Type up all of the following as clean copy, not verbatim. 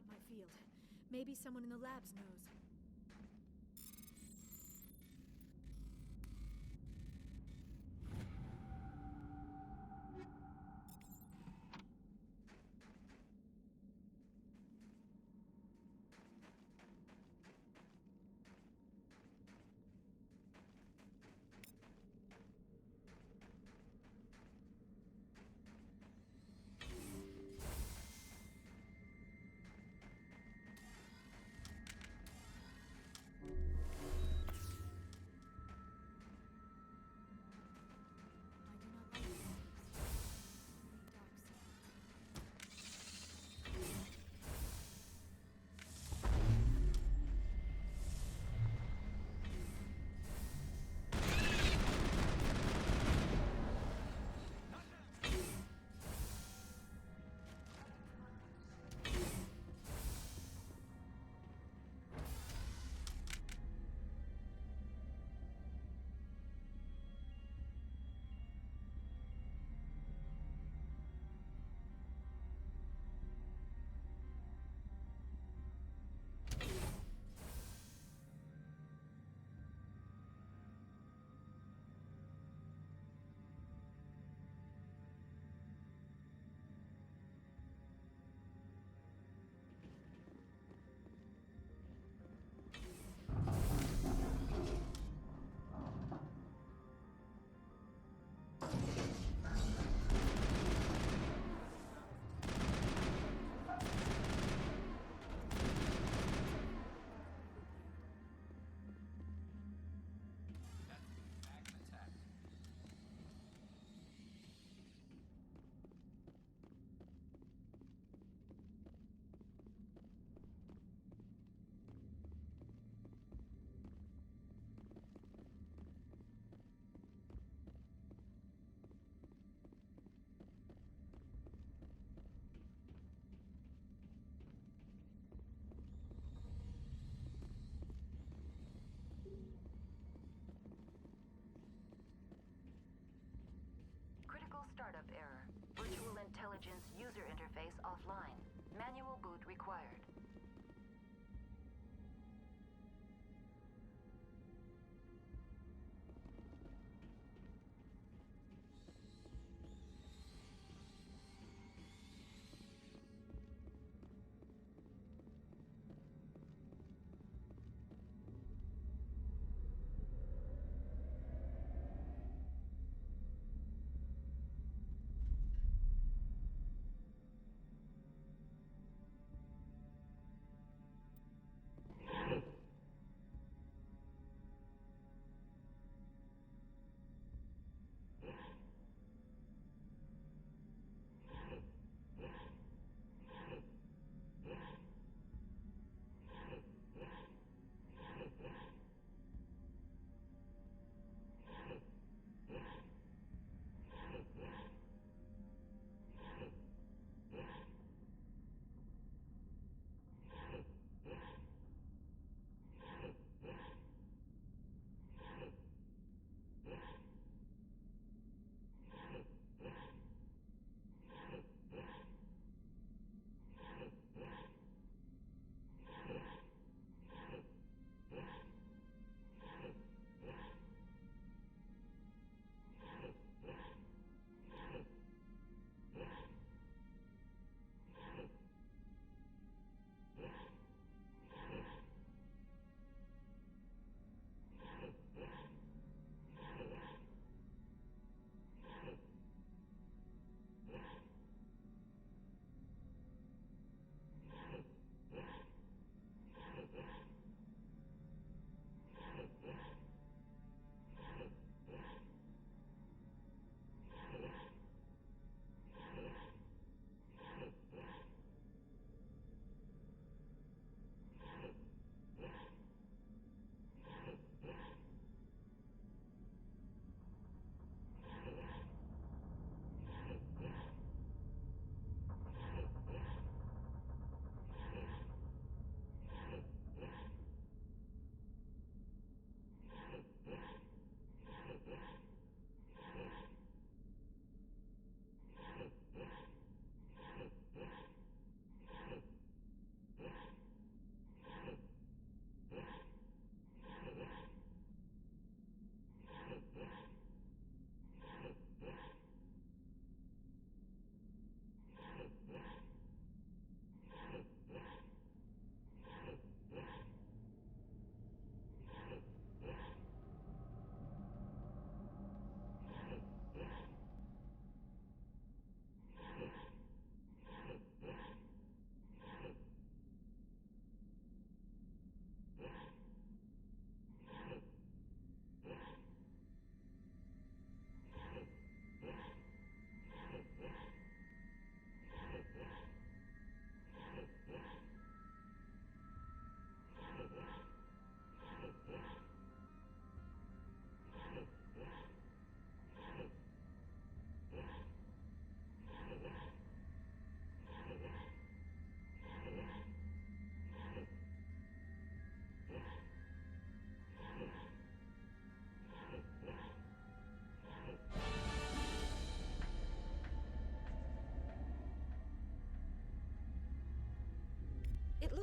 not my field. Maybe someone in the labs knows. I do not like this. Only dark secrets. Critical startup error. Virtual intelligence user interface offline. Manual boot required.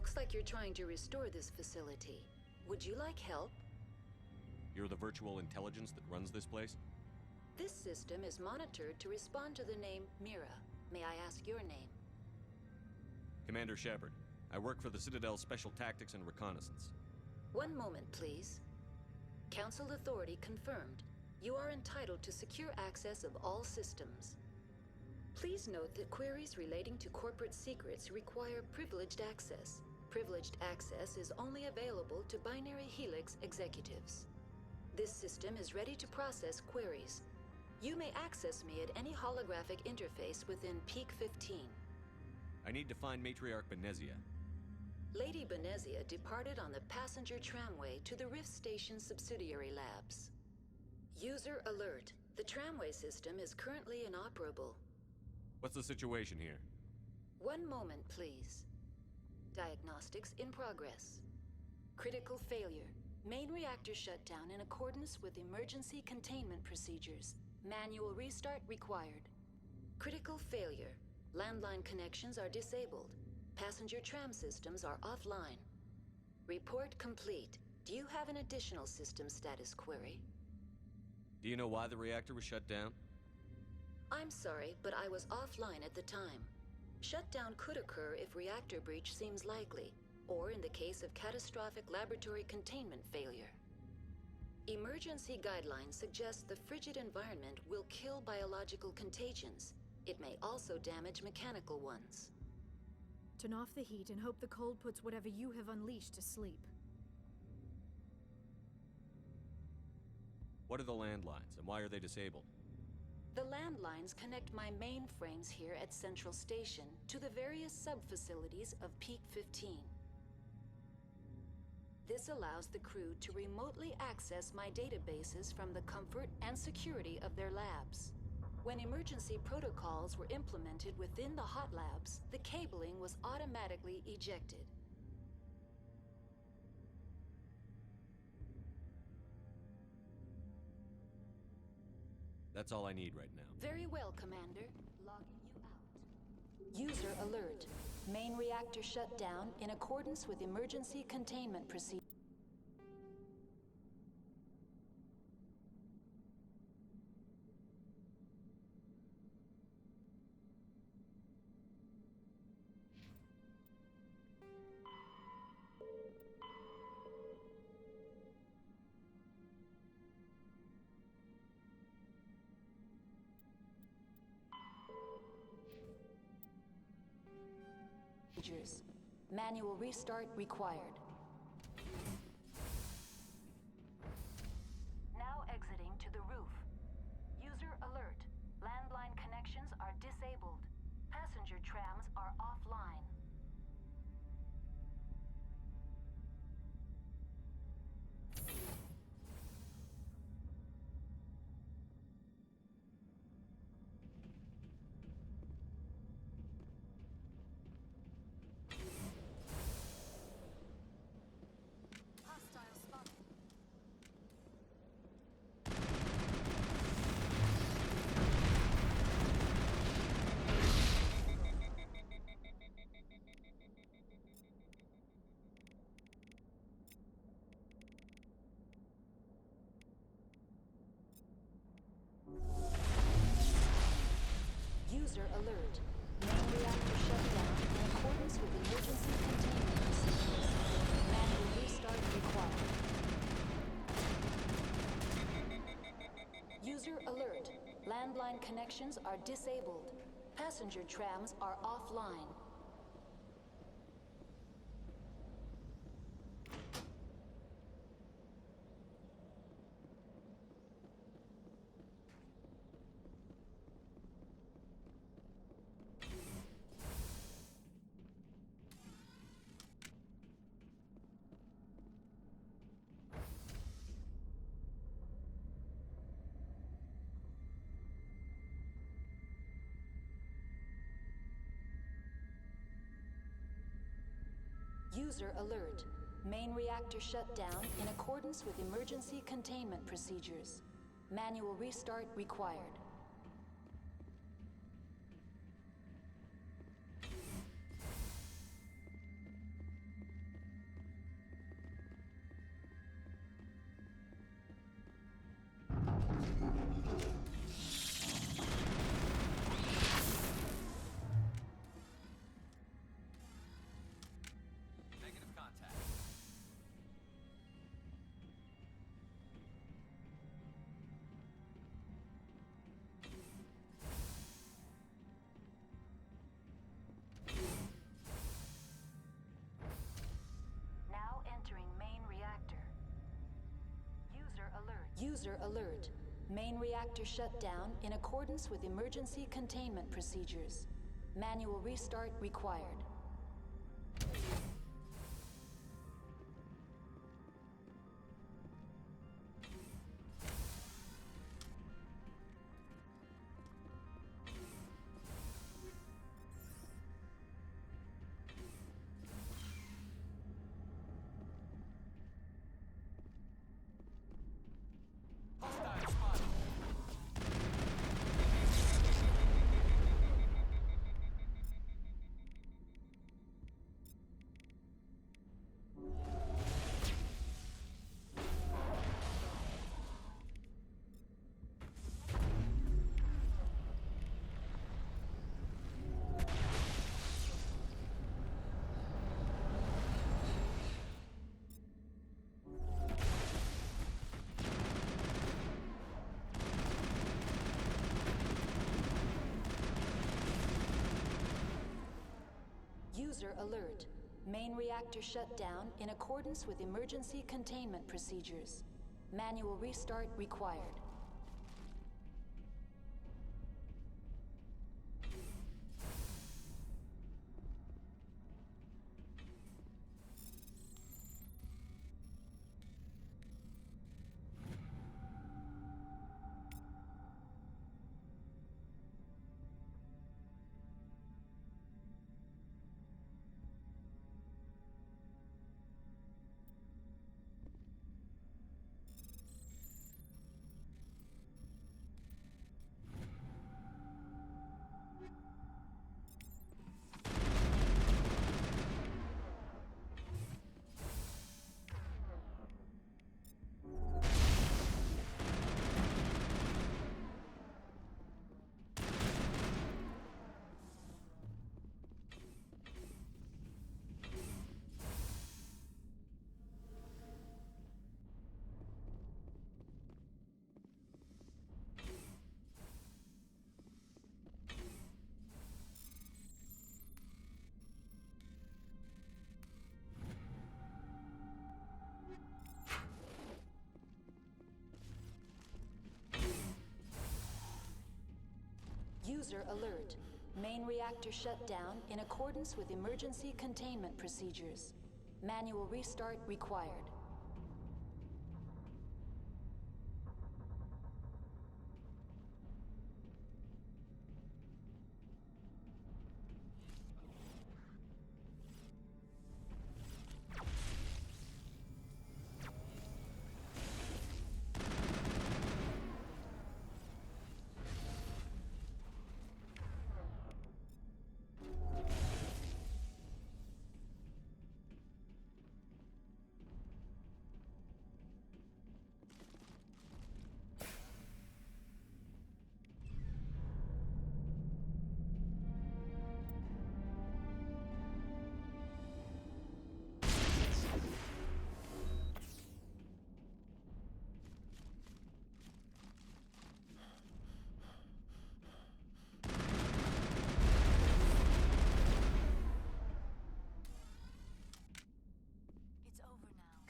Looks like you're trying to restore this facility. Would you like help? You're the virtual intelligence that runs this place? This system is monitored to respond to the name Mira. May I ask your name? Commander Shepard. I work for the Citadel's Special Tactics and Reconnaissance. One moment, please. Council authority confirmed. You are entitled to secure access of all systems. Please note that queries relating to corporate secrets require privileged access. Privileged access is only available to Binary Helix executives. This system is ready to process queries. You may access me at any holographic interface within Peak 15. I need to find Matriarch Benezia. Lady Benezia departed on the passenger tramway to the Rift Station subsidiary labs. User alert. The tramway system is currently inoperable. What's the situation here? One moment, please. Diagnostics in progress. Critical failure. Main reactor shut down in accordance with emergency containment procedures. Manual restart required. Critical failure. Landline connections are disabled. Passenger tram systems are offline. Report complete. Do you have an additional system status query? Do you know why the reactor was shut down? I'm sorry, but I was offline at the time. Shutdown could occur if reactor breach seems likely, or in the case of catastrophic laboratory containment failure. Emergency guidelines suggest the frigid environment will kill biological contagions. It may also damage mechanical ones. Turn off the heat and hope the cold puts whatever you have unleashed to sleep. What are the landlines, and why are they disabled? The landlines connect my mainframes here at Central Station to the various sub-facilities of Peak 15. This allows the crew to remotely access my databases from the comfort and security of their labs. When emergency protocols were implemented within the hot labs, the cabling was automatically ejected. That's all I need right now. Very well, Commander. Logging you out. User alert. Main reactor shut down in accordance with emergency containment procedures. Manual restart required. Now exiting to the roof. User alert. Landline connections are disabled. Passenger trams are offline. Hostile spotted. User alert. Main reactor shut down in accordance with emergency containment procedures. Manual restart required. User alert. Landline connections are disabled. Passenger trams are offline. User alert. Main reactor shut down in accordance with emergency containment procedures. Manual restart required. alert. Main reactor shut down in accordance with emergency containment procedures. Manual restart required. User alert. Main reactor shut down in accordance with emergency containment procedures. Manual restart required. User alert. Main reactor shut down in accordance with emergency containment procedures. Manual restart required.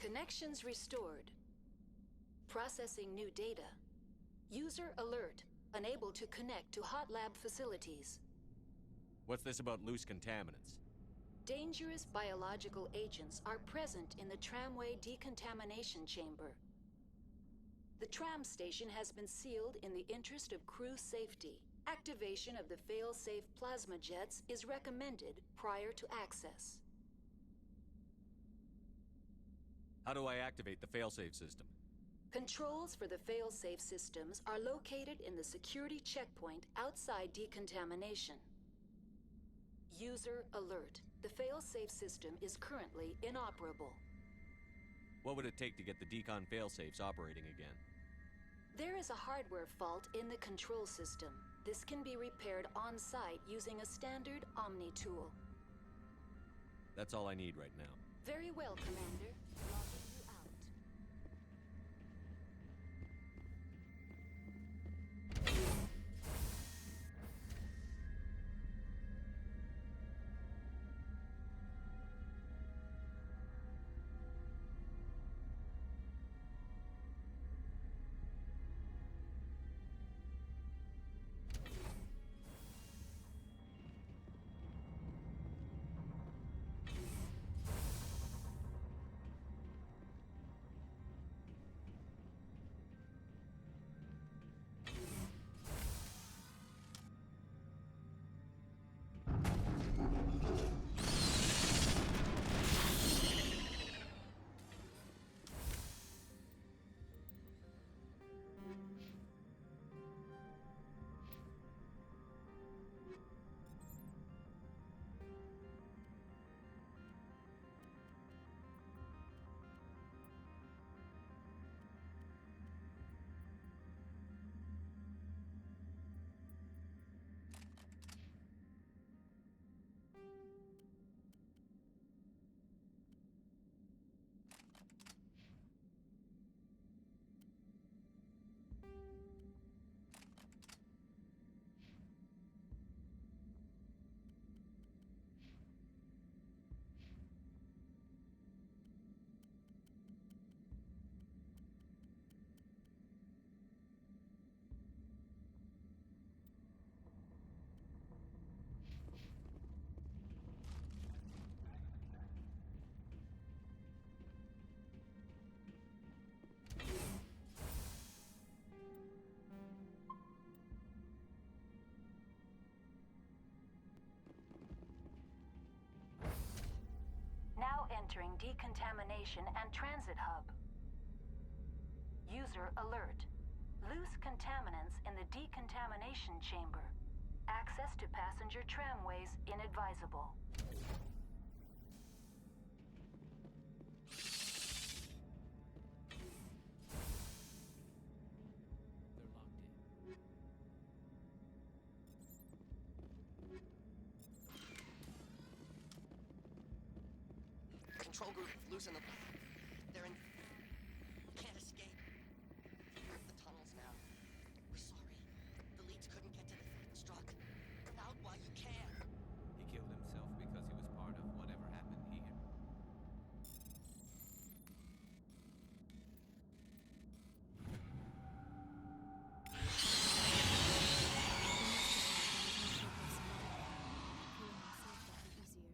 Connections restored. Processing new data. User alert. Unable to connect to hot lab facilities. What's this about loose contaminants? Dangerous biological agents are present in the tramway decontamination chamber. The tram station has been sealed in the interest of crew safety. Activation of the fail-safe plasma jets is recommended prior to access. How do I activate the failsafe system? Controls for the fail-safe systems are located in the security checkpoint outside decontamination. User alert. The fail-safe system is currently inoperable. What would it take to get the decon failsafes operating again? There is a hardware fault in the control system. This can be repaired on-site using a standard Omni tool. That's all I need right now. Very well, Commander. Logging you out. decontamination and transit hub. User alert. Loose contaminants in the decontamination chamber. Access to passenger tramways inadvisable. They're locked in. Control group, loosen them. They're in. Can't escape. We're in the tunnels now. We're sorry. The leads couldn't get to the struck. Get out while you can. He killed himself because he was part of whatever happened here. Killing myself would be easier.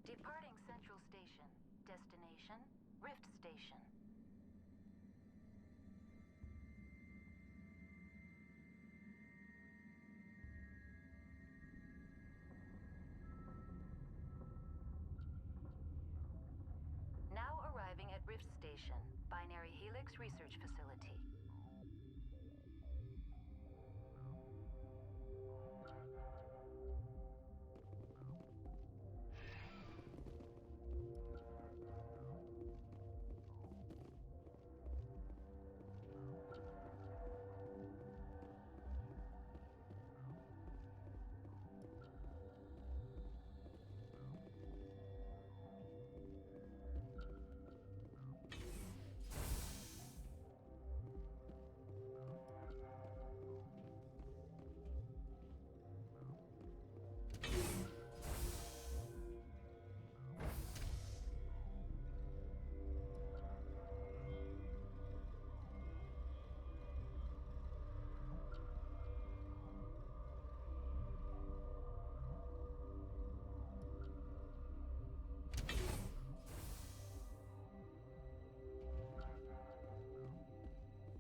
Departing Central Station. Destination, Rift Station. Now arriving at Rift Station, Binary Helix Research Facility.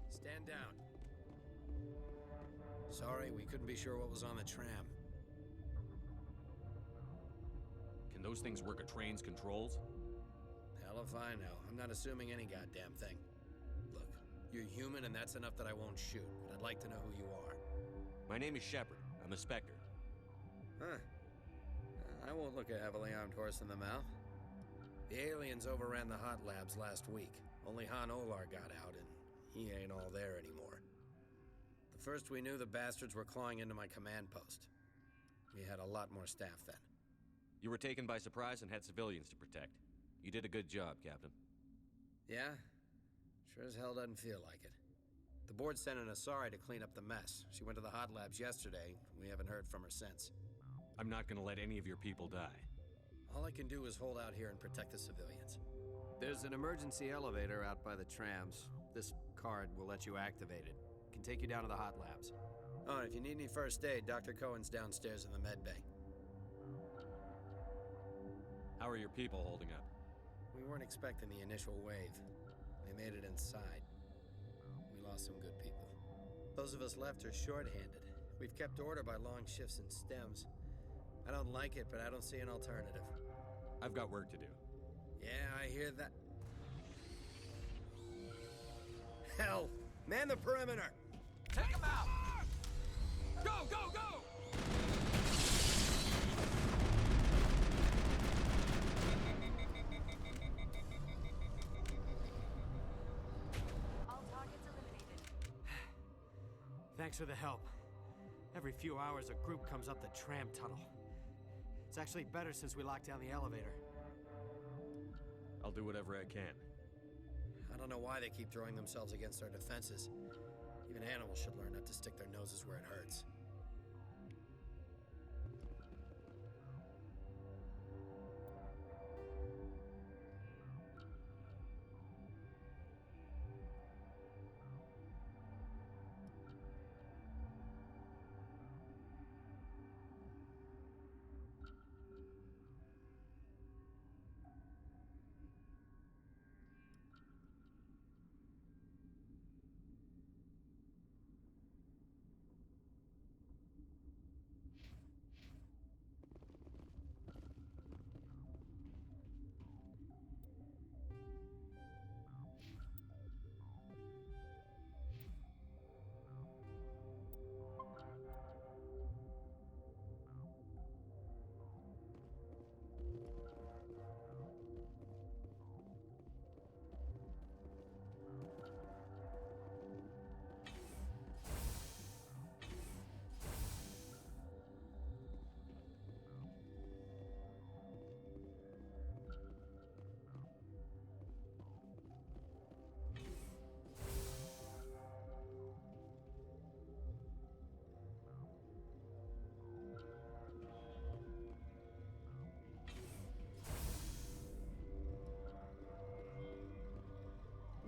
Stand down. Sorry, we couldn't be sure what was on the tram. Can those things work a train's controls? Hell if I know. I'm not assuming any goddamn thing. Look, you're human and that's enough that I won't shoot, but I'd like to know who you are. My name is Shepard. I'm a Spectre. Huh. I won't look a heavily armed horse in the mouth. The aliens overran the hot labs last week. Only Han Olar got out, and he ain't all there anymore. The first we knew, the bastards were clawing into my command post. We had a lot more staff then. You were taken by surprise and had civilians to protect. You did a good job, Captain. Yeah? Sure as hell doesn't feel like it. The board's sending Asari to clean up the mess. She went to the hot labs yesterday. We haven't heard from her since. I'm not gonna let any of your people die. All I can do is hold out here and protect the civilians. There's an emergency elevator out by the trams. This card will let you activate it. Can take you down to the hot labs. Oh, and if you need any first aid, Dr. Cohen's downstairs in the med bay. How are your people holding up? We weren't expecting the initial wave. They made it inside. We lost some good people. Those of us left are short-handed. We've kept order by long shifts and stems. I don't like it, but I don't see an alternative. I've got work to do. Yeah, I hear that. Hell! Man the perimeter! Take him out! Go, go, go! All targets eliminated. Thanks for the help. Every few hours, a group comes up the tram tunnel. It's actually better since we locked down the elevator. I'll do whatever I can. I don't know why they keep throwing themselves against our defenses. Even animals should learn not to stick their noses where it hurts.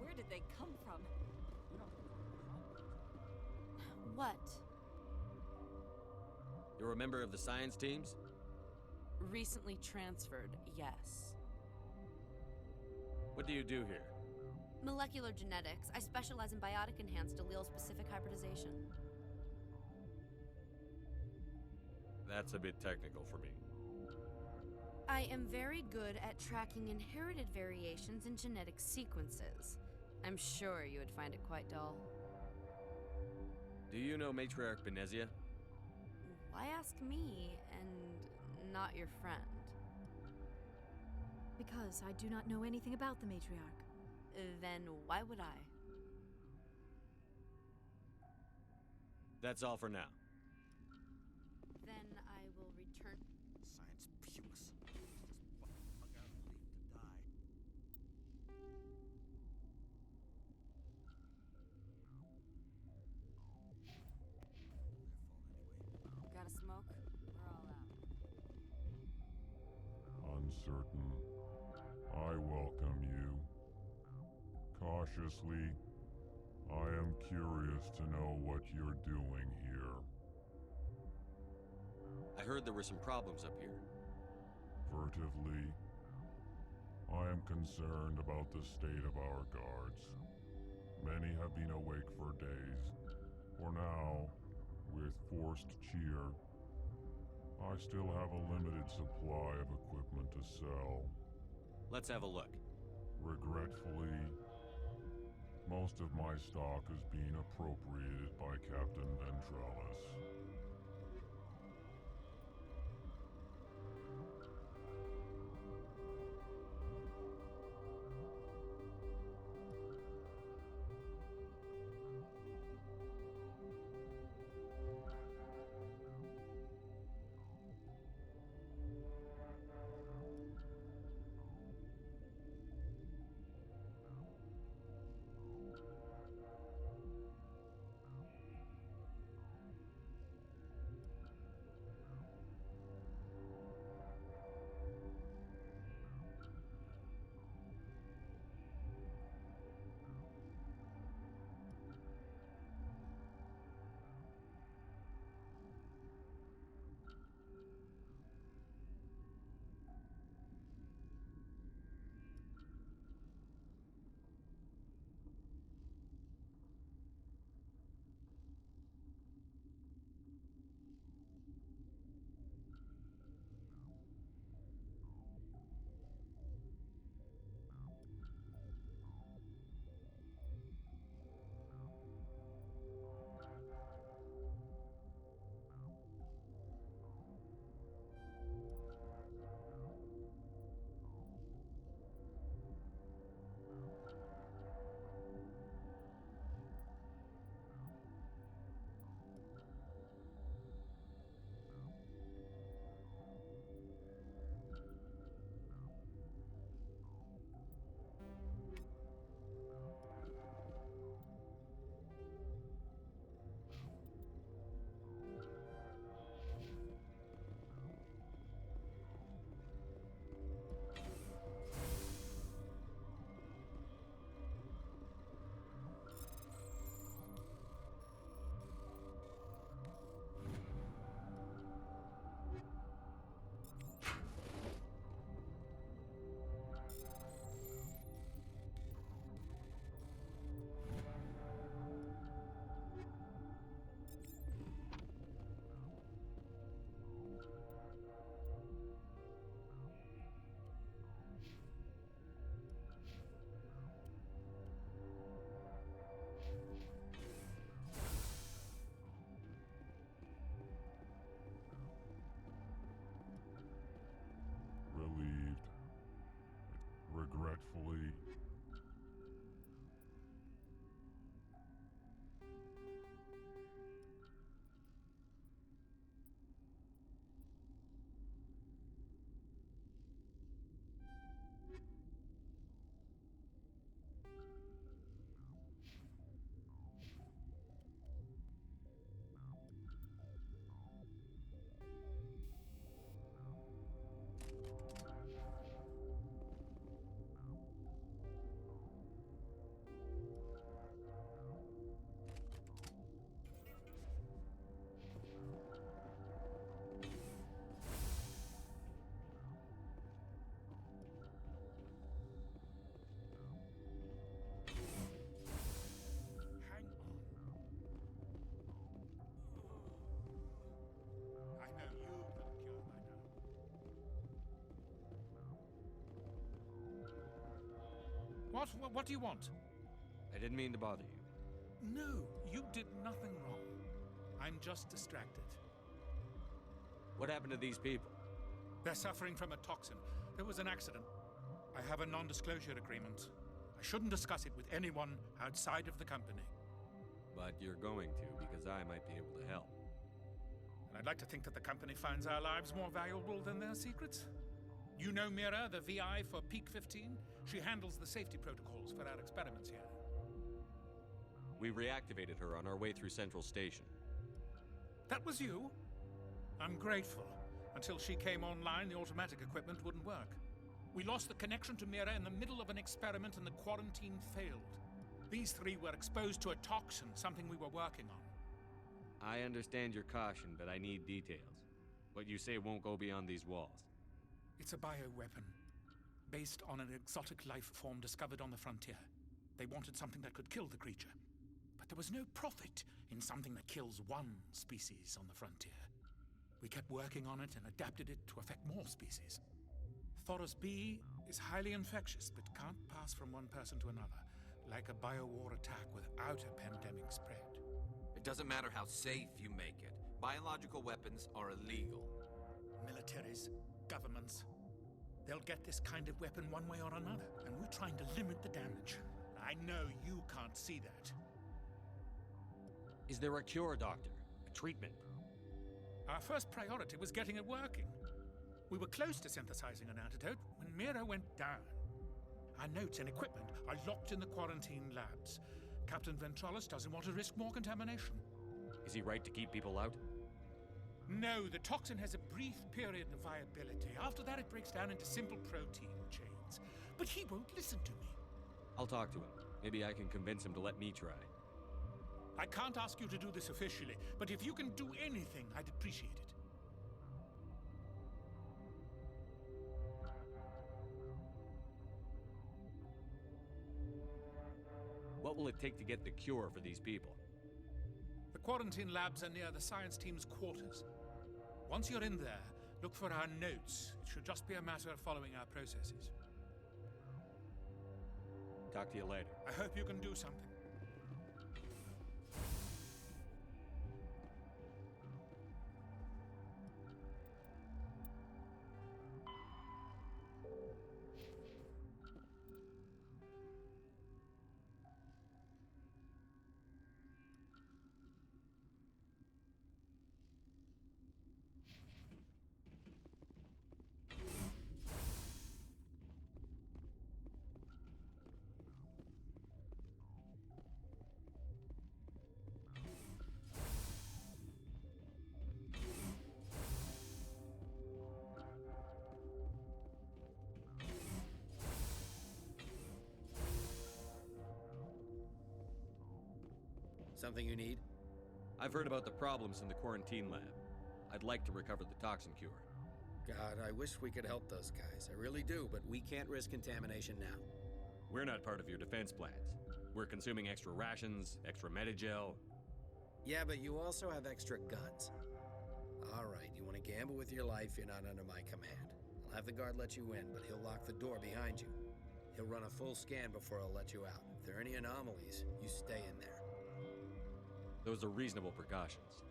Where did they come from? What? You're a member of the science teams? Recently transferred, yes. What do you do here? Molecular genetics. I specialize in biotic-enhanced allele-specific hybridization. That's a bit technical for me. I am very good at tracking inherited variations in genetic sequences. I'm sure you would find it quite dull. Do you know Matriarch Benezia? Why ask me and not your friend? Because I do not know anything about the matriarch. Then why would I? That's all for now. Then I will return. Science pukes. Just bug out and leave to die. Got a smoke? We're all out. Uncertain. I welcome you. Cautiously, I am curious to know what you're doing here. I heard there were some problems up here. Furtively, I am concerned about the state of our guards. Many have been awake for days. For now, with forced cheer, I still have a limited supply of equipment to sell. Let's have a look. Regretfully, most of my stock is being appropriated by Captain Ventralis. regretfully. Hang on. I know you've got a cure by now. What do you want? I didn't mean to bother you. No, you did nothing wrong. I'm just distracted. What happened to these people? They're suffering from a toxin. There was an accident. I have a non-disclosure agreement. I shouldn't discuss it with anyone outside of the company. But you're going to, because I might be able to help. And I'd like to think that the company finds our lives more valuable than their secrets. You know Mira, the VI for Peak 15? She handles the safety protocols for our experiments here. We reactivated her on our way through Central Station. That was you? I'm grateful. Until she came online, the automatic equipment wouldn't work. We lost the connection to Mira in the middle of an experiment and the quarantine failed. These three were exposed to a toxin, something we were working on. I understand your caution, but I need details. What you say won't go beyond these walls. It's a bioweapon, based on an exotic life form discovered on the frontier. They wanted something that could kill the creature. But there was no profit in something that kills one species on the frontier. We kept working on it and adapted it to affect more species. Thoros B is highly infectious, but can't pass from one person to another, like a biowar attack without a pandemic spread. It doesn't matter how safe you make it. Biological weapons are illegal. Militaries, governments, they'll get this kind of weapon one way or another, and we're trying to limit the damage. I know you can't see that. Is there a cure, Doctor? A treatment? Our first priority was getting it working. We were close to synthesizing an antidote when Mira went down. Our notes and equipment are locked in the quarantine labs. Captain Ventralis doesn't want to risk more contamination. Is he right to keep people out? No, the toxin has a brief period of viability. After that, it breaks down into simple protein chains. But he won't listen to me. I'll talk to him. Maybe I can convince him to let me try. I can't ask you to do this officially, but if you can do anything, I'd appreciate it. What will it take to get the cure for these people? The quarantine labs are near the science team's quarters. Once you're in there, look for our notes. It should just be a matter of following our processes. Talk to you later. I hope you can do something. Something you need? I've heard about the problems in the quarantine lab. I'd like to recover the toxin cure. God, I wish we could help those guys. I really do, but we can't risk contamination now. We're not part of your defense plans. We're consuming extra rations, extra Medigel. Yeah, but you also have extra guns. All right, you want to gamble with your life, you're not under my command. I'll have the guard let you in, but he'll lock the door behind you. He'll run a full scan before he'll let you out. If there are any anomalies, you stay in there. Those are reasonable precautions.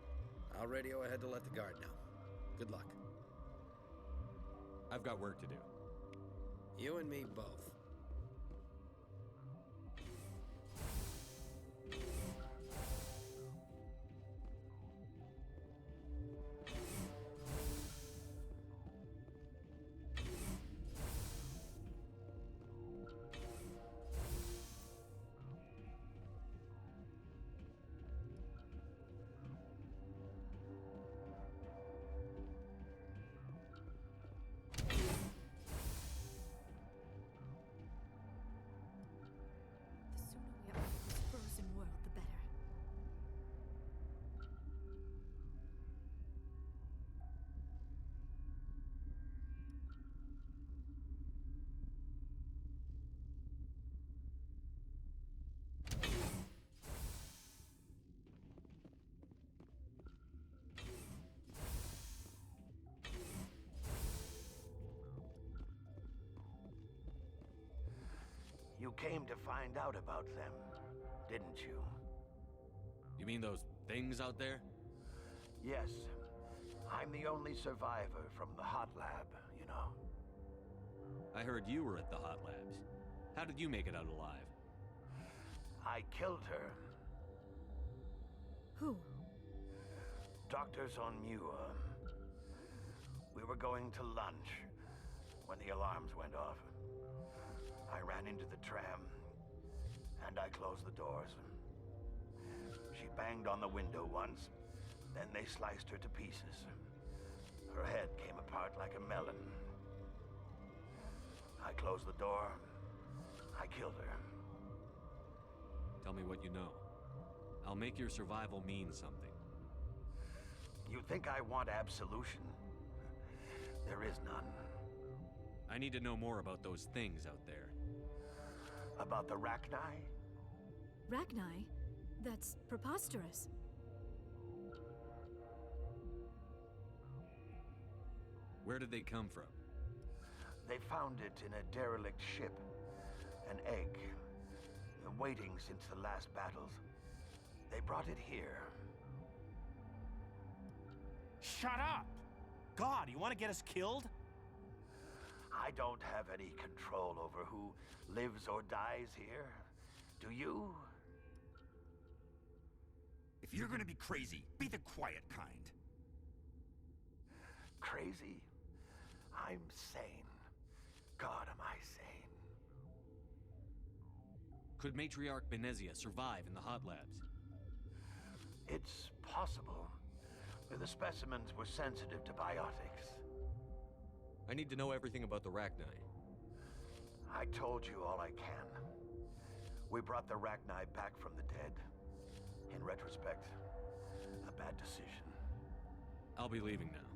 I'll radio ahead to let the guard know. Good luck. I've got work to do. You and me both. You came to find out about them, didn't you? You mean those things out there? Yes. I'm the only survivor from the hot lab, you know. I heard you were at the hot labs. How did you make it out alive? I killed her. Who? Dr. Zonmua. We were going to lunch when the alarms went off. I ran into the tram, and I closed the doors. She banged on the window once, then they sliced her to pieces. Her head came apart like a melon. I closed the door. I killed her. Tell me what you know. I'll make your survival mean something. You think I want absolution? There is none. I need to know more about those things out there. About the Rachni? Rachni? That's preposterous. Where did they come from? They found it in a derelict ship. An egg. Waiting since the last battles. They brought it here. Shut up! God, you want to get us killed? I don't have any control over who lives or dies here. Do you? If you're gonna be crazy, be the quiet kind. Crazy? I'm sane. God, am I sane. Could Matriarch Benezia survive in the hot labs? It's possible. The specimens were sensitive to biotics. I need to know everything about the Rachni. I told you all I can. We brought the Rachni back from the dead. In retrospect, a bad decision. I'll be leaving now.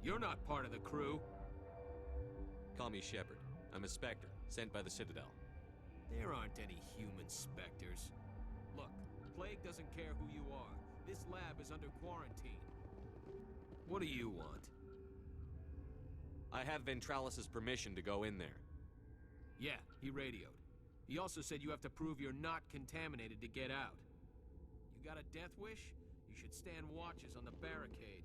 You're not part of the crew. Call me Shepard. I'm a Spectre, sent by the Citadel. There aren't any human specters. Look, Plague doesn't care who you are. This lab is under quarantine. What do you want? I have Ventralis' permission to go in there. Yeah, he radioed. He also said you have to prove you're not contaminated to get out. You got a death wish? You should stand watches on the barricade.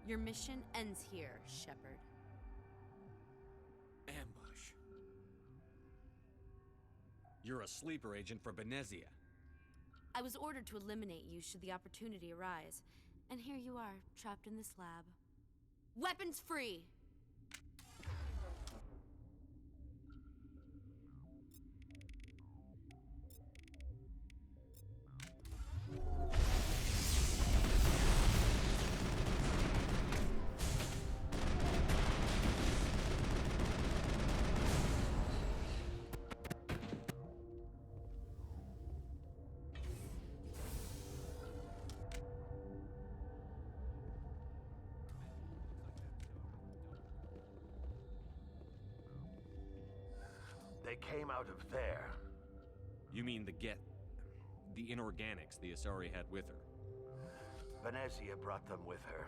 Your mission ends here, Shepard. Ambush. You're a sleeper agent for Benezia. I was ordered to eliminate you should the opportunity arise. And here you are, trapped in this lab. Weapons free! They came out of there. You mean the inorganics the Asari had with her? Venezia brought them with her.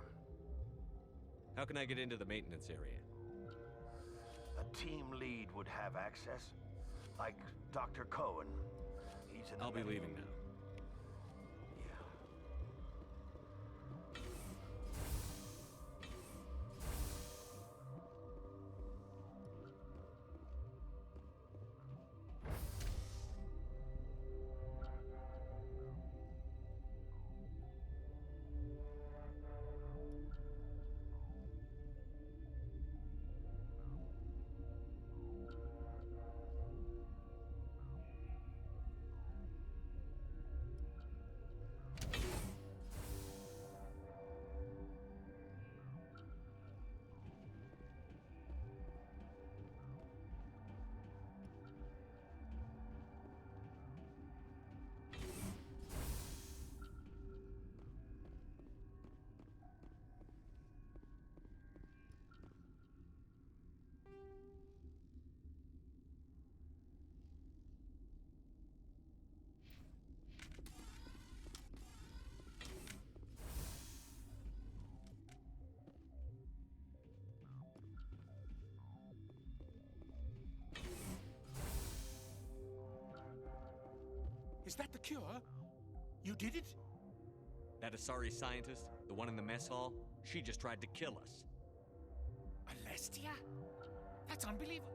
How can I get into the maintenance area? A team lead would have access. Like Dr. Cohen. He's in the I'll be medical- leaving now. Is that the cure? You did it? That Asari scientist, the one in the mess hall, she just tried to kill us. Alestia? That's unbelievable.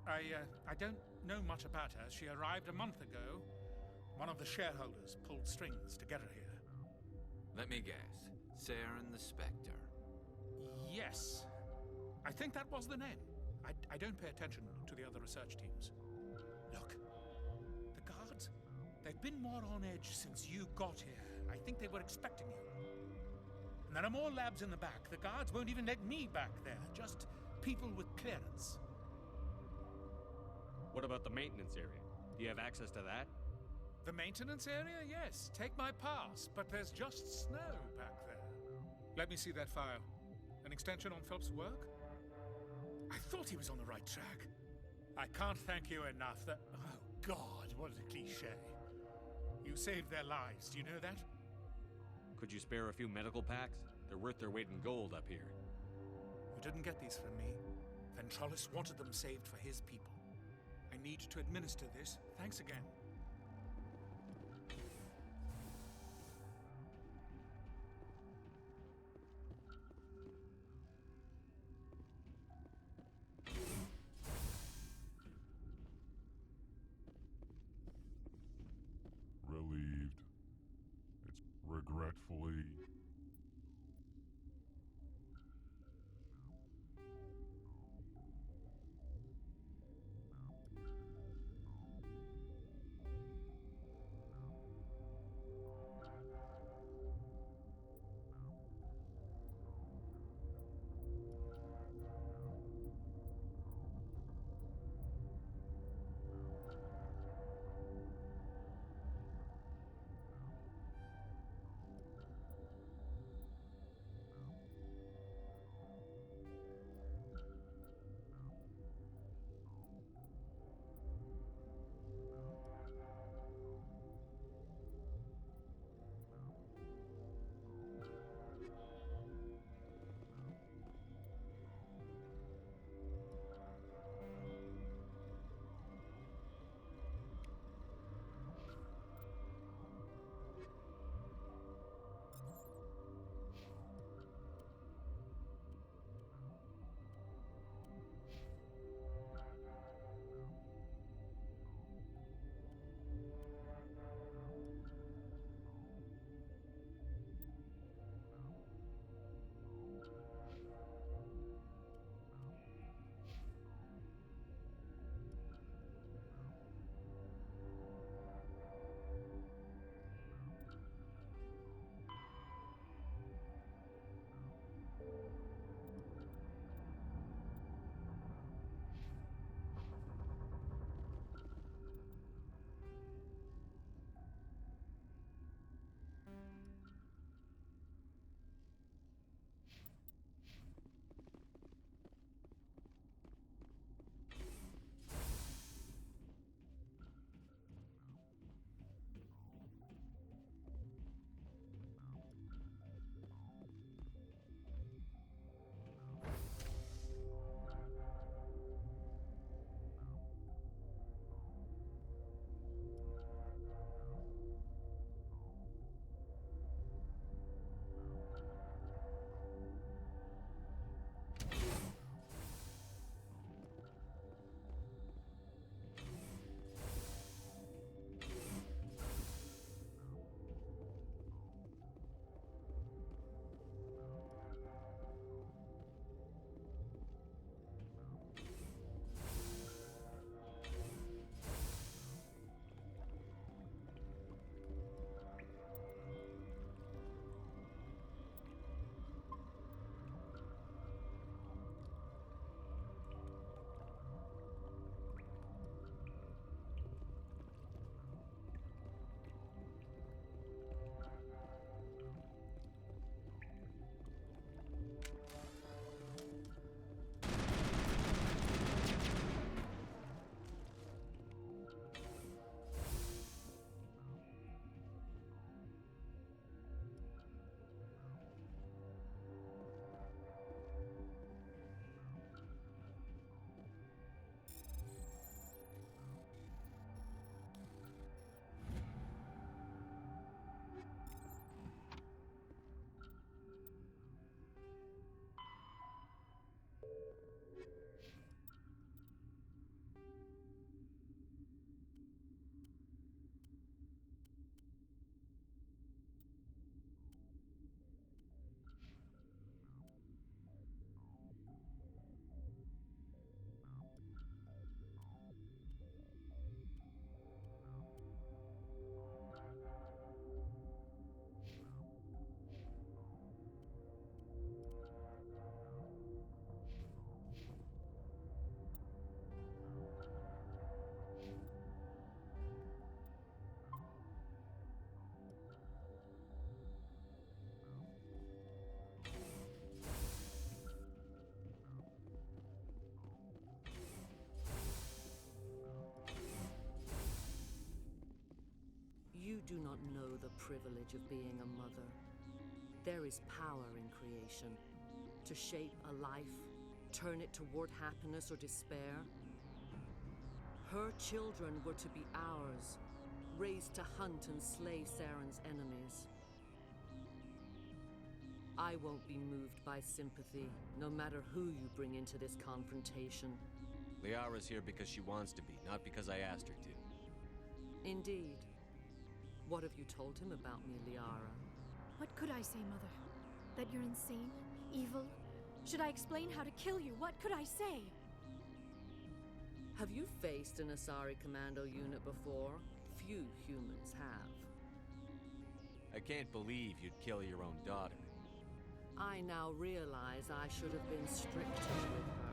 Well, I don't know much about her. She arrived a month ago. One of the shareholders pulled strings to get her here. Let me guess. Saren the Spectre. Yes. I think that was the name. I don't pay attention to the other research teams. Look, the guards, they've been more on edge since you got here. I think they were expecting you. And there are more labs in the back. The guards won't even let me back there, just people with clearance. What about the maintenance area? Do you have access to that? The maintenance area? Yes. Take my pass, but there's just snow back there. Let me see that file. An extension on Phelps' work? I thought he was on the right track. I can't thank you enough that... Oh, God, what a cliché. You saved their lives, do you know that? Could you spare a few medical packs? They're worth their weight in gold up here. You didn't get these from me. Ventrollis wanted them saved for his people. I need to administer this. Thanks again. Relieved. It's regretfully. do not know the privilege of being a mother. There is power in creation. To shape a life, turn it toward happiness or despair. Her children were to be ours, raised to hunt and slay Saren's enemies. I won't be moved by sympathy, no matter who you bring into this confrontation. Liara's here because she wants to be, not because I asked her to. Indeed. What have you told him about me, Liara? What could I say, Mother? That you're insane? Evil? Should I explain how to kill you? What could I say? Have you faced an Asari commando unit before? Few humans have. I can't believe you'd kill your own daughter. I now realize I should have been stricter with her.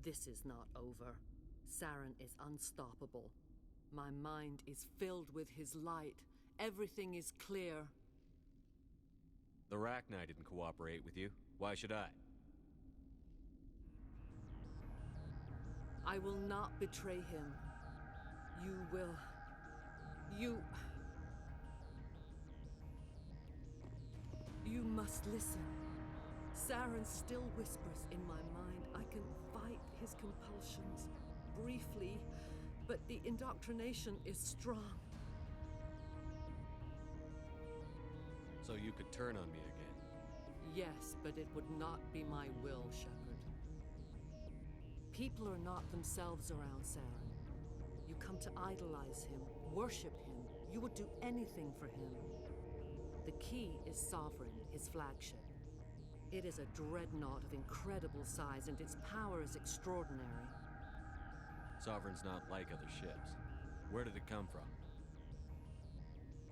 This is not over. Saren is unstoppable. My mind is filled with his light. Everything is clear. The Rachni didn't cooperate with you. Why should I? I will not betray him. You will. You must listen. Saren still whispers in my mind. I can fight his compulsions briefly, but the indoctrination is strong. So you could turn on me again? Yes, but it would not be my will, Shepard. People are not themselves around Saren. You come to idolize him, worship him. You would do anything for him. The key is Sovereign, his flagship. It is a dreadnought of incredible size, and its power is extraordinary. Sovereign's not like other ships. Where did it come from?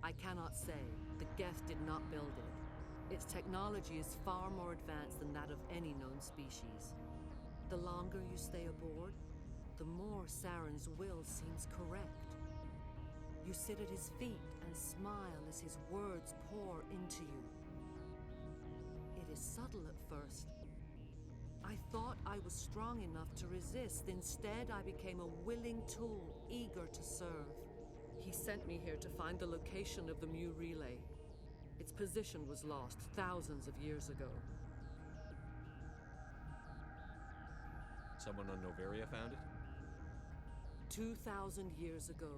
I cannot say. The Geth did not build it. Its technology is far more advanced than that of any known species. The longer you stay aboard, the more Saren's will seems correct. You sit at his feet and smile as his words pour into you. It is subtle at first. I thought I was strong enough to resist. Instead, I became a willing tool, eager to serve. He sent me here to find the location of the Mu relay. Its position was lost thousands of years ago. Someone on Noveria found it? 2,000 years ago,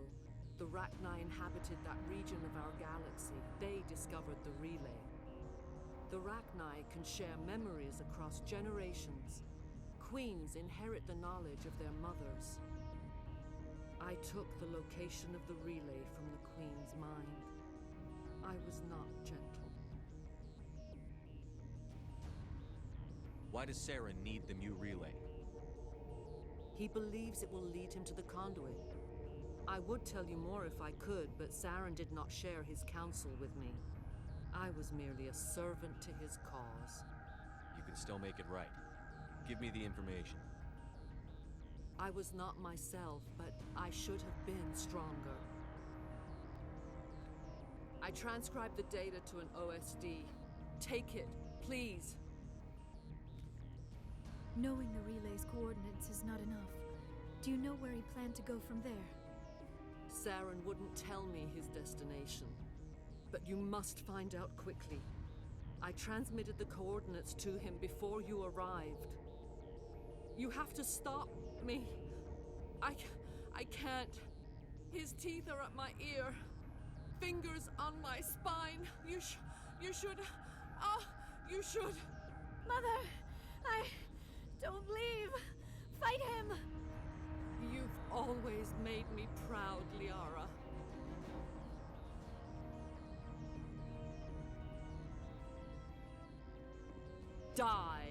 the Rachni inhabited that region of our galaxy. They discovered the relay. The Rachni can share memories across generations. Queens inherit the knowledge of their mothers. I took the location of the relay from the Queen's mind. I was not gentle. Why does Saren need the Mu relay? He believes it will lead him to the conduit. I would tell you more if I could, but Saren did not share his counsel with me. I was merely a servant to his cause. You can still make it right. Give me the information. I was not myself, but I should have been stronger. I transcribed the data to an OSD. Take it, please. Knowing the relay's coordinates is not enough. Do you know where he planned to go from there? Saren wouldn't tell me his destination. But you must find out quickly. I transmitted the coordinates to him before you arrived. You have to stop me. I can't. His teeth are at my ear. Fingers on my spine. You should. You should. Mother! Don't leave! Fight him! You've always made me proud, Liara. Die!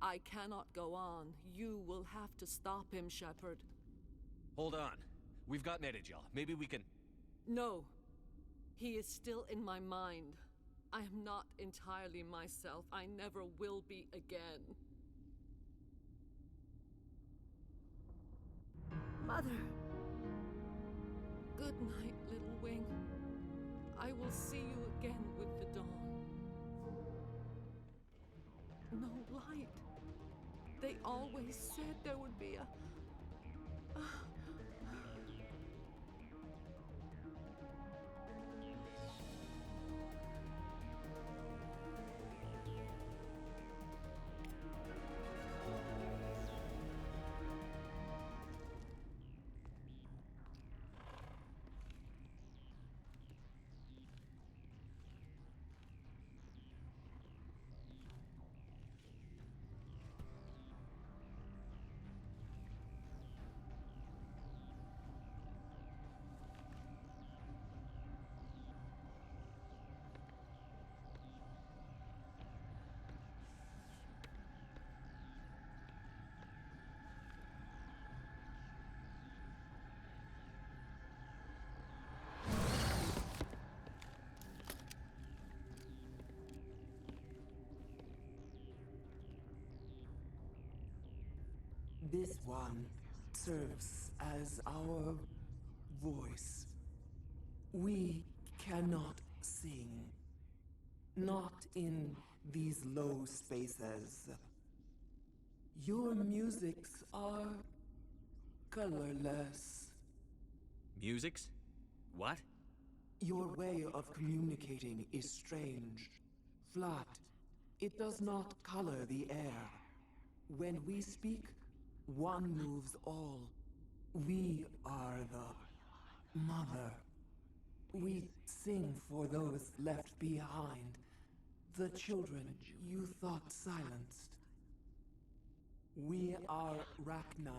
I cannot go on. You will have to stop him, Shepard. Hold on. We've got Netagel. Maybe we can... No. He is still in my mind. I am not entirely myself. I never will be again. Mother! Good night, little wing. I will see you again with the dawn. No light. They always said there would be a... This one serves as our voice. We cannot sing. Not in these low spaces. Your musics are colorless. Musics? What? Your way of communicating is strange. Flat. It does not color the air. When we speak, one moves all. We are the mother. We sing for those left behind, the children you thought silenced. We are Rachni.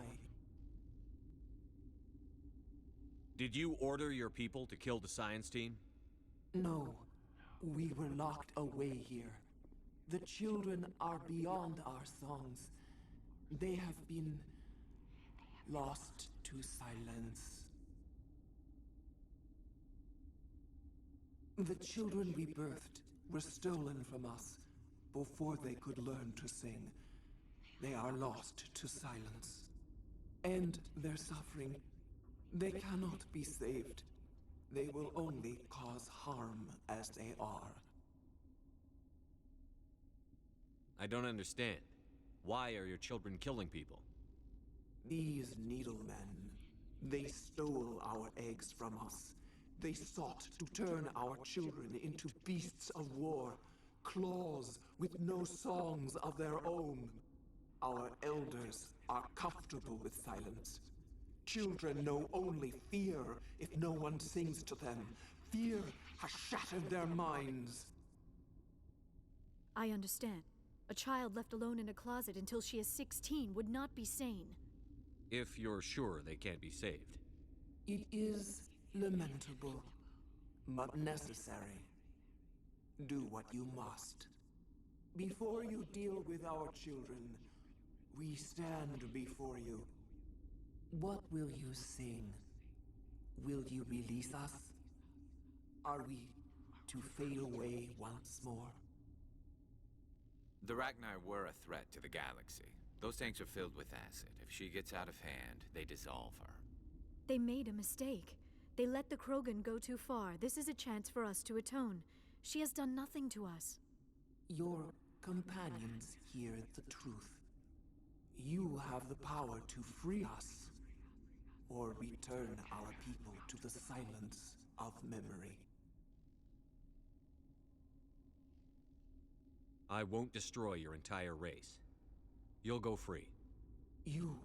Did you order your people to kill the science team? No, we were locked away here. The children are beyond our songs. They have been lost to silence. The children we birthed were stolen from us before they could learn to sing. They are lost to silence. And their suffering, they cannot be saved. They will only cause harm as they are. I don't understand. Why are your children killing people? These needlemen, they stole our eggs from us. They sought to turn our children into beasts of war, claws with no songs of their own. Our elders are comfortable with silence. Children know only fear if no one sings to them. Fear has shattered their minds. I understand. A child left alone in a closet until she is 16 would not be sane. If you're sure they can't be saved. It is lamentable, but necessary. Do what you must. Before you deal with our children, we stand before you. What will you sing? Will you release us? Are we to fade away once more? The Rachni were a threat to the galaxy. Those tanks are filled with acid. If she gets out of hand, they dissolve her. They made a mistake. They let the Krogan go too far. This is a chance for us to atone. She has done nothing to us. Your companions hear the truth. You have the power to free us, or return our people to the silence of memory. I won't destroy your entire race. You'll go free. You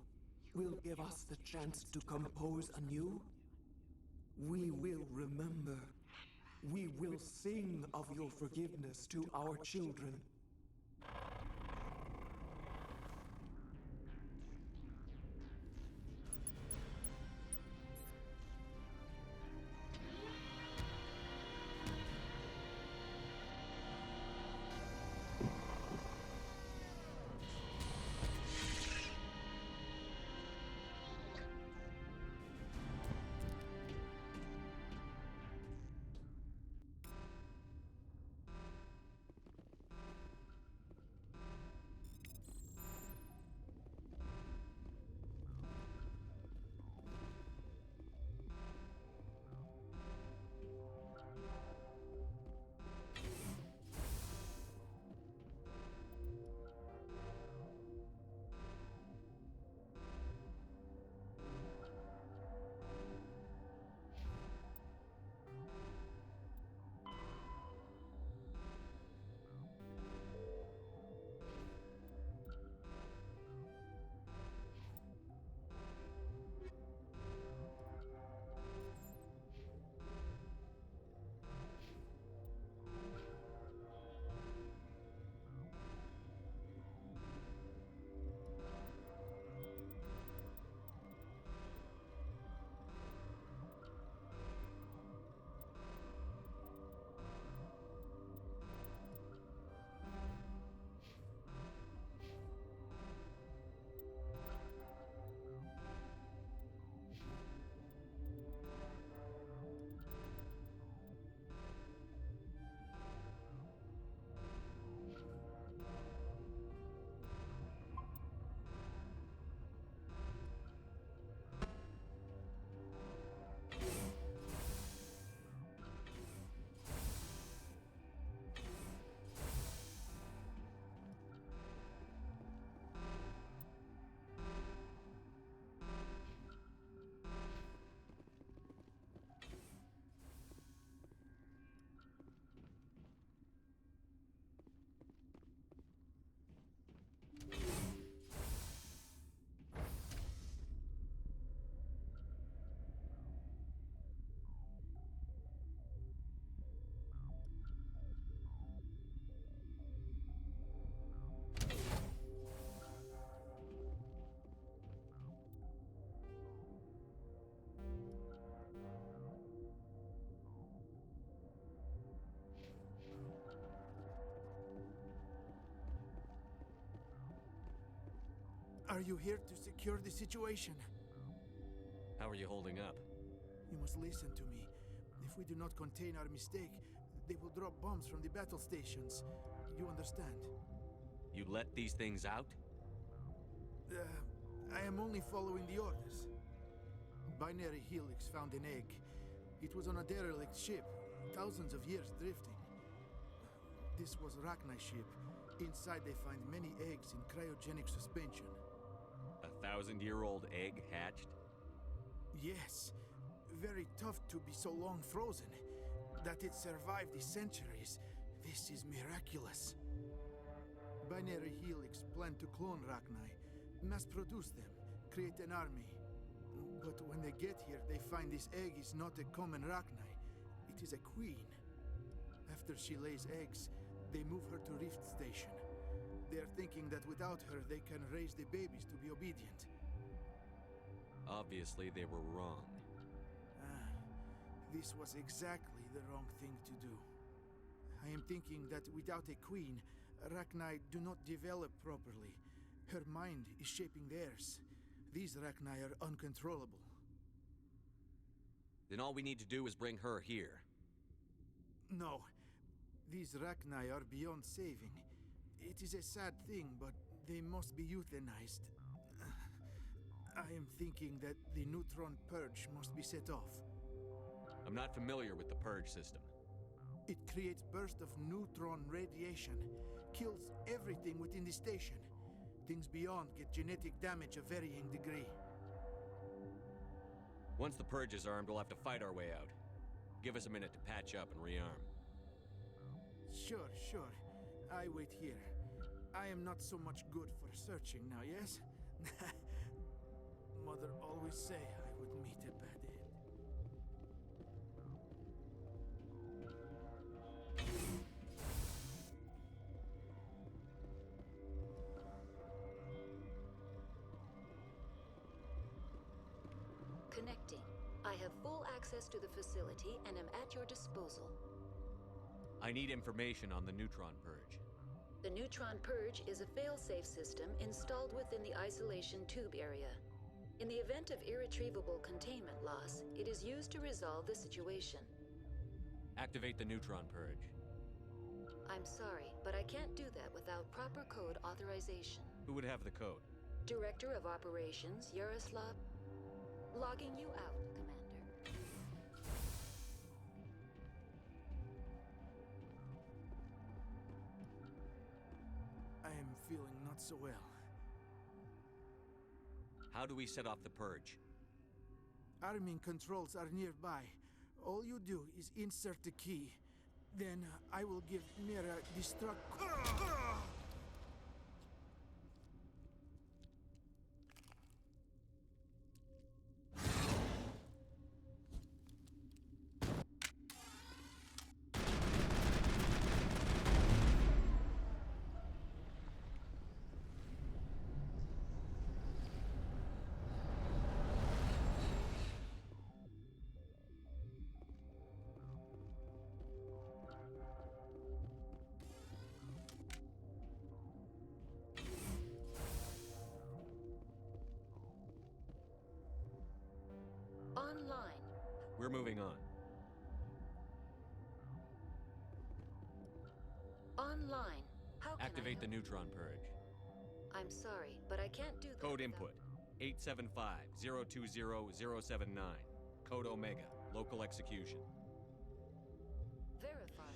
will give us the chance to compose anew? We will remember. We will sing of your forgiveness to our children. you here to secure the situation? How are you holding up? You must listen to me. If we do not contain our mistake, they will drop bombs from the battle stations. You understand? You let these things out? I am only following the orders. Binary Helix found an egg. It was on a derelict ship, thousands of years drifting. This was Rachni's ship. Inside they find many eggs in cryogenic suspension. 1,000-year-old egg hatched? Yes. Very tough to be so long frozen. That it survived the centuries, this is miraculous. Binary Helix planned to clone Rachni, mass-produce them, create an army. But when they get here, they find this egg is not a common Rachni. It is a queen. After she lays eggs, they move her to Rift Station. They are thinking that without her, they can raise the babies to be obedient. Obviously, they were wrong. This was exactly the wrong thing to do. I am thinking that without a queen, Rachni do not develop properly. Her mind is shaping theirs. These Rachni are uncontrollable. Then all we need to do is bring her here. No. These Rachni are beyond saving. It is a sad thing, but they must be euthanized. I am thinking that the neutron purge must be set off. I'm not familiar with the purge system. It creates bursts of neutron radiation, kills everything within the station. Things beyond get genetic damage of varying degree. Once the purge is armed, we'll have to fight our way out. Give us a minute to patch up and rearm. Sure. I wait here. I am not so much good for searching now, yes? Mother always say I would meet a bad end. Connecting. I have full access to the facility and am at your disposal. I need information on the neutron purge. The neutron purge is a fail-safe system installed within the isolation tube area. In the event of irretrievable containment loss, it is used to resolve the situation. Activate the neutron purge. I'm sorry, but I can't do that without proper code authorization. Who would have the code? Director of Operations, Yaroslav. Logging you out, Commander. I am feeling not so well. How do we set off the purge? Arming controls are nearby. All you do is insert the key. Then I will give Mira destruct... Online. We're moving on. Online. How can Activate the neutron purge. I'm sorry, but I can't do that. Code input 875-020-079. Code Omega. Local execution. Verify.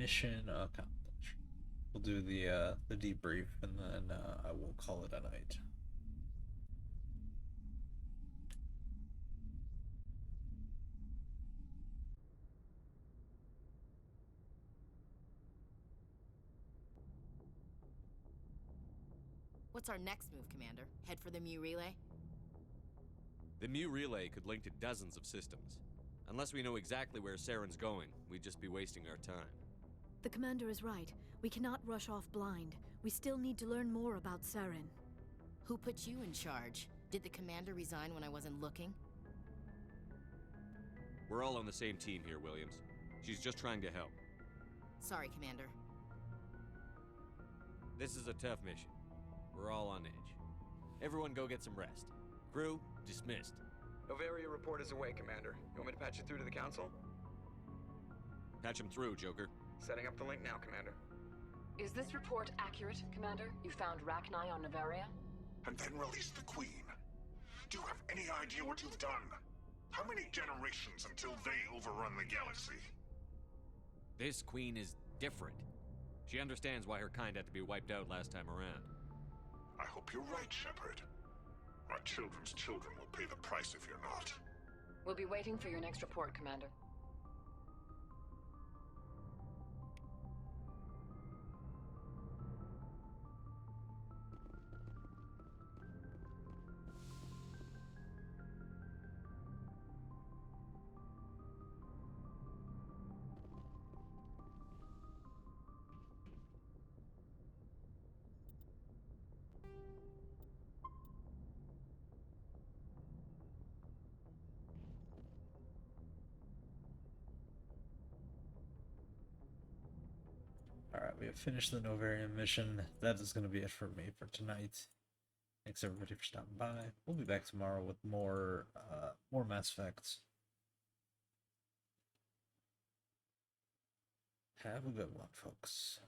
Mission accomplished. We'll do the debrief, and then I will call it a night. What's our next move, Commander? Head for the Mu relay? The Mu relay could link to dozens of systems. Unless we know exactly where Saren's going, we'd just be wasting our time. The commander is right. We cannot rush off blind. We still need to learn more about Saren. Who put you in charge? Did the commander resign when I wasn't looking? We're all on the same team here, Williams. She's just trying to help. Sorry, Commander. This is a tough mission. We're all on edge. Everyone go get some rest. Crew, dismissed. Noveria report is away, Commander. You want me to patch you through to the Council? Patch him through, Joker. Setting up the link now, Commander. Is this report accurate, Commander? You found Rachni on Noveria? And then release the Queen. Do you have any idea what you've done? How many generations until they overrun the galaxy? This Queen is different. She understands why her kind had to be wiped out last time around. I hope you're right, Shepard. Our children's children will pay the price if you're not. We'll be waiting for your next report, Commander. Alright, we have finished the Novarian mission. That is going to be it for me for tonight. Thanks everybody for stopping by. We'll be back tomorrow with more Mass Effect. Have a good one, folks.